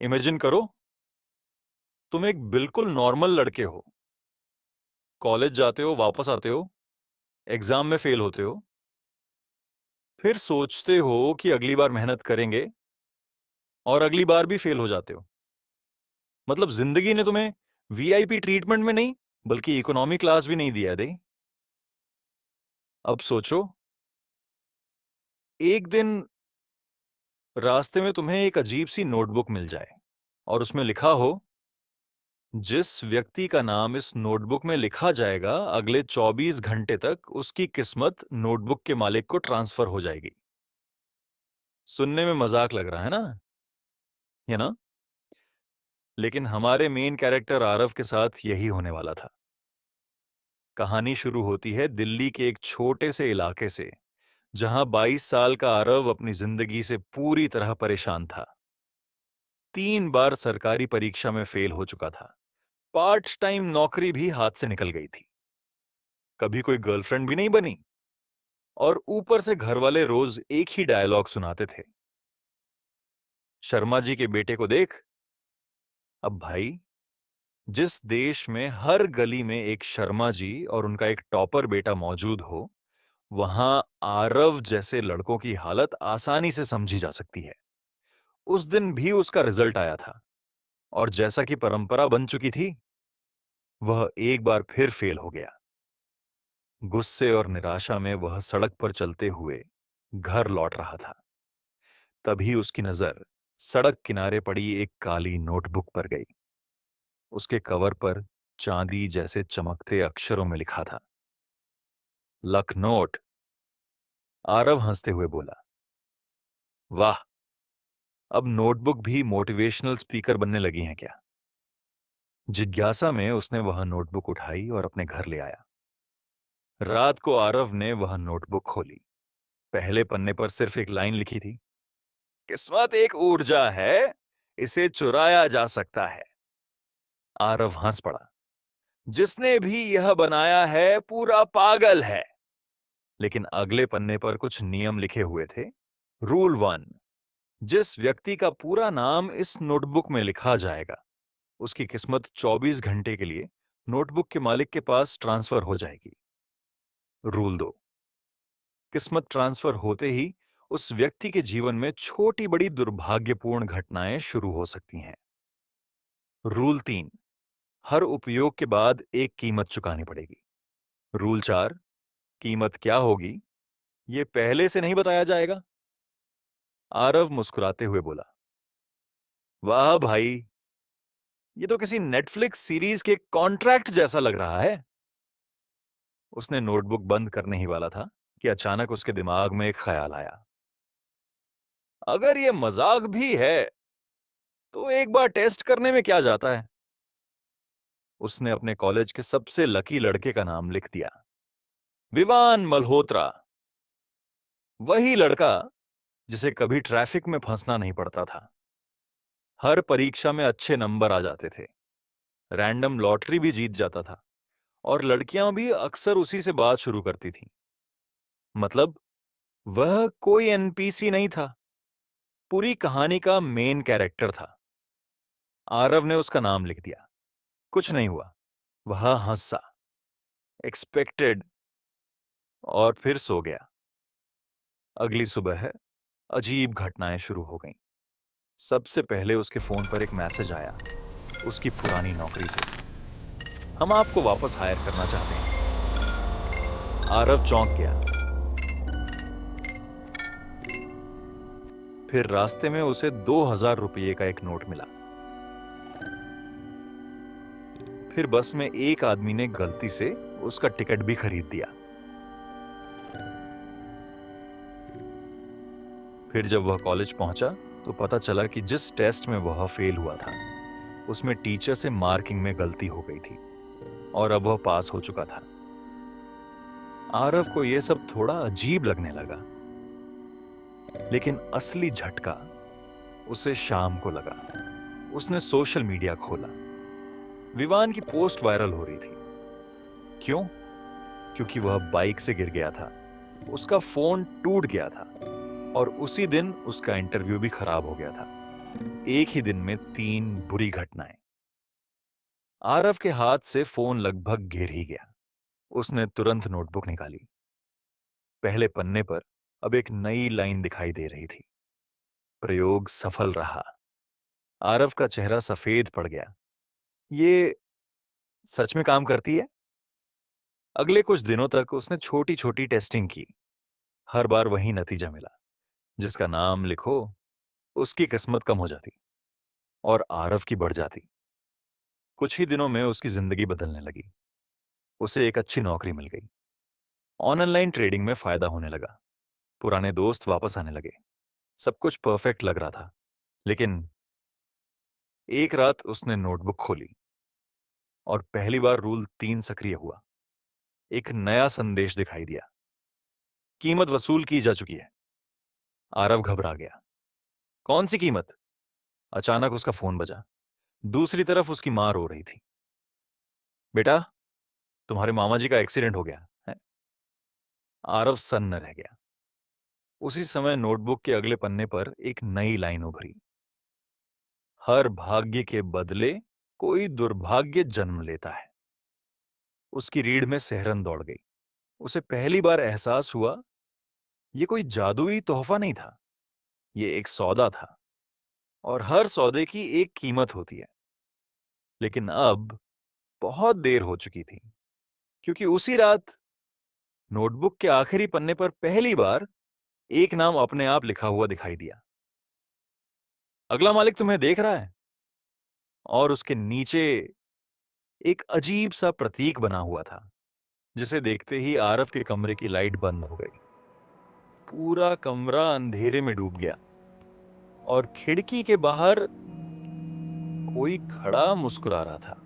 Imagine करो, तुम एक बिल्कुल नॉर्मल लड़के हो। कॉलेज जाते हो, वापस आते हो, एग्जाम में फेल होते हो, फिर सोचते हो कि अगली बार मेहनत करेंगे और अगली बार भी फेल हो जाते हो। मतलब जिंदगी ने तुम्हें वीआईपी ट्रीटमेंट में नहीं, बल्कि इकोनॉमी क्लास भी नहीं दिया दे। अब सोचो, एक दिन रास्ते में तुम्हें एक अजीब सी नोटबुक मिल जाए और उसमें लिखा हो, जिस व्यक्ति का नाम इस नोटबुक में लिखा जाएगा अगले 24 घंटे तक उसकी किस्मत नोटबुक के मालिक को ट्रांसफर हो जाएगी। सुनने में मजाक लग रहा है ना, है ना? लेकिन हमारे मेन कैरेक्टर आरव के साथ यही होने वाला था। कहानी शुरू होती है दिल्ली के एक छोटे से इलाके से, जहां 22 साल का आरव अपनी जिंदगी से पूरी तरह परेशान था। 3 बार सरकारी परीक्षा में फेल हो चुका था। पार्ट टाइम नौकरी भी हाथ से निकल गई थी। कभी कोई गर्लफ्रेंड भी नहीं बनी और ऊपर से घर वाले रोज एक ही डायलॉग सुनाते थे, शर्मा जी के बेटे को देख। अब भाई, जिस देश में हर गली में एक शर्मा जी और उनका एक टॉपर बेटा मौजूद हो, वहां आरव जैसे लड़कों की हालत आसानी से समझी जा सकती है। उस दिन भी उसका रिजल्ट आया था और जैसा कि परंपरा बन चुकी थी, वह एक बार फिर फेल हो गया। गुस्से और निराशा में वह सड़क पर चलते हुए घर लौट रहा था। तभी उसकी नजर सड़क किनारे पड़ी एक काली नोटबुक पर गई। उसके कवर पर चांदी जैसे चमकते अक्षरों में लिखा था, लखनोट। आरव हंसते हुए बोला, वाह, अब नोटबुक भी मोटिवेशनल स्पीकर बनने लगी हैं क्या? जिज्ञासा में उसने वह नोटबुक उठाई और अपने घर ले आया। रात को आरव ने वह नोटबुक खोली। पहले पन्ने पर सिर्फ एक लाइन लिखी थी, किस्मत एक ऊर्जा है, इसे चुराया जा सकता है। आरव हंस पड़ा, जिसने भी यह बनाया है पूरा पागल है। लेकिन अगले पन्ने पर कुछ नियम लिखे हुए थे। रूल 1, जिस व्यक्ति का पूरा नाम इस नोटबुक में लिखा जाएगा, उसकी किस्मत 24 घंटे के लिए नोटबुक के मालिक के पास ट्रांसफर हो जाएगी। रूल 2, किस्मत ट्रांसफर होते ही उस व्यक्ति के जीवन में छोटी बड़ी दुर्भाग्यपूर्ण घटनाएं शुरू हो सकती हैं। रूल 3, हर उपयोग के बाद एक कीमत चुकानी पड़ेगी। रूल 4, कीमत क्या होगी यह पहले से नहीं बताया जाएगा। आरव मुस्कुराते हुए बोला, वाह भाई, ये तो किसी नेटफ्लिक्स सीरीज के कॉन्ट्रैक्ट जैसा लग रहा है। उसने नोटबुक बंद करने ही वाला था कि अचानक उसके दिमाग में एक ख्याल आया, अगर ये मजाक भी है तो एक बार टेस्ट करने में क्या जाता है। उसने अपने कॉलेज के सबसे लकी लड़के का नाम लिख दिया, विवान मल्होत्रा। वही लड़का जिसे कभी ट्रैफिक में फंसना नहीं पड़ता था, हर परीक्षा में अच्छे नंबर आ जाते थे, रैंडम लॉटरी भी जीत जाता था और लड़कियां भी अक्सर उसी से बात शुरू करती थीं। मतलब वह कोई एनपीसी नहीं था, पूरी कहानी का मेन कैरेक्टर था। आरव ने उसका नाम लिख दिया। कुछ नहीं हुआ, वह हंसा, एक्सपेक्टेड, और फिर सो गया। अगली सुबह अजीब घटनाएं शुरू हो गईं। सबसे पहले उसके फोन पर एक मैसेज आया, उसकी पुरानी नौकरी से, हम आपको वापस हायर करना चाहते हैं। आरव चौंक गया। फिर रास्ते में उसे 2000 रुपये का एक नोट मिला। फिर बस में एक आदमी ने गलती से उसका टिकट भी खरीद दिया। फिर जब वह कॉलेज पहुंचा तो पता चला कि जिस टेस्ट में वह फेल हुआ था, उसमें टीचर से मार्किंग में गलती हो गई थी और अब वह पास हो चुका था। आरव को यह सब थोड़ा अजीब लगने लगा, लेकिन असली झटका उसे शाम को लगा। उसने सोशल मीडिया खोला। विवान की पोस्ट वायरल हो रही थी। क्यों? क्योंकि वह बाइक से गिर गया था, उसका फोन टूट गया था और उसी दिन उसका इंटरव्यू भी खराब हो गया था। एक ही दिन में 3 बुरी घटनाएं। आरव के हाथ से फोन लगभग गिर ही गया। उसने तुरंत नोटबुक निकाली। पहले पन्ने पर अब एक नई लाइन दिखाई दे रही थी। प्रयोग सफल रहा। आरव का चेहरा सफेद पड़ गया। ये सच में काम करती है? अगले कुछ दिनों तक उसने छोटी छोटी टेस्टिंग की। हर बार वही नतीजा मिला। जिसका नाम लिखो उसकी किस्मत कम हो जाती और आरव की बढ़ जाती। कुछ ही दिनों में उसकी जिंदगी बदलने लगी। उसे एक अच्छी नौकरी मिल गई। ऑनलाइन ट्रेडिंग में फायदा होने लगा। पुराने दोस्त वापस आने लगे। सब कुछ परफेक्ट लग रहा था। लेकिन एक रात उसने नोटबुक खोली और पहली बार रूल 3 सक्रिय हुआ। एक नया संदेश दिखाई दिया। कीमत वसूल की जा चुकी है। आरव घबरा गया। कौन सी कीमत? अचानक उसका फोन बजा। दूसरी तरफ उसकी मां रो रही थी। बेटा, तुम्हारे मामा जी का एक्सीडेंट हो गया है। आरव सन्न रह गया। उसी समय नोटबुक के अगले पन्ने पर एक नई लाइन उभरी। हर भाग्य के बदले कोई दुर्भाग्य जन्म लेता है। उसकी रीढ़ में सिहरन दौड़ गई। उसे पहली बार एहसास हुआ ये कोई जादुई तोहफा नहीं था। ये एक सौदा था और हर सौदे की एक कीमत होती है। लेकिन अब बहुत देर हो चुकी थी, क्योंकि उसी रात नोटबुक के आखिरी पन्ने पर पहली बार एक नाम अपने आप लिखा हुआ दिखाई दिया। अगला मालिक तुम्हें देख रहा है। और उसके नीचे एक अजीब सा प्रतीक बना हुआ था, जिसे देखते ही आरव के कमरे की लाइट बंद हो गई। पूरा कमरा अंधेरे में डूब गया और खिड़की के बाहर कोई खड़ा मुस्कुरा रहा था।